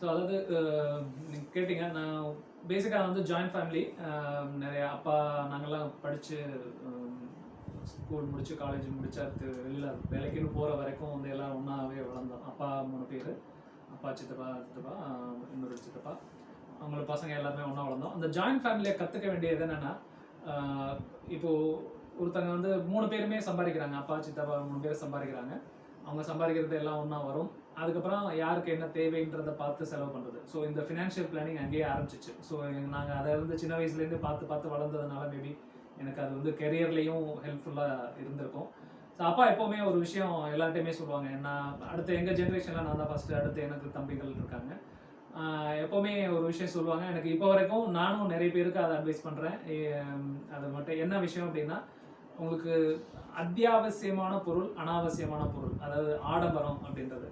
So அதாவது நீங்கள் கேட்டிங்க, நான் பேசிக்காக வந்து ஜாயின்ட் ஃபேமிலி. நிறைய அப்பா நாங்கள்லாம் படித்து ஸ்கூல் முடித்து காலேஜ் முடிச்சு அடுத்து வெளியில் வேலைக்குன்னு போகிற வரைக்கும் வந்து எல்லாம் ஒன்றாவே வளர்ந்தோம். அப்பா 3 பேர், அப்பா, சித்தப்பா, இன்னொரு சித்தப்பா, அவங்களோட பசங்க எல்லாருமே ஒன்றா வளர்ந்தோம். அந்த ஜாயின்ட் ஃபேமிலியை கற்றுக்க வேண்டியது என்னென்னா, இப்போது ஒருத்தங்க வந்து 3 பேருமே சம்பாதிக்கிறாங்க. அப்பா, சித்தப்பா 3 பேர் சம்பாதிக்கிறாங்க. அவங்க சம்பாதிக்கிறது எல்லாம் ஒன்றா வரும். அதுக்கப்புறம் யாருக்கு என்ன தேவைன்றதை பார்த்து செலவு பண்ணுறது. ஸோ இந்த ஃபினான்ஷியல் பிளானிங் அங்கேயே ஆரம்பிச்சிச்சு. ஸோ நாங்கள் அதை வந்து சின்ன வயசுலேருந்து பார்த்து வளர்ந்ததுனால மேபி எனக்கு அது வந்து கெரியர்லேயும் ஹெல்ப்ஃபுல்லாக இருந்திருக்கும். ஸோ அப்பா எப்போவுமே ஒரு விஷயம் எல்லார்ட்டையுமே சொல்லுவாங்க. நான் அடுத்து எங்கள் ஜென்ரேஷனில் நான் தான் ஃபஸ்ட்டு, அடுத்து எனக்கு தம்பிகள் இருக்காங்க. எப்போவுமே ஒரு விஷயம் சொல்லுவாங்க. எனக்கு இப்போ வரைக்கும் நானும் நிறைய பேருக்கு அதை அட்வைஸ் பண்ணுறேன். அது மட்டும் என்ன விஷயம் அப்படின்னா, உங்களுக்கு அத்தியாவசியமான பொருள், அனாவசியமான பொருள், அதாவது ஆடம்பரம் அப்படின்றது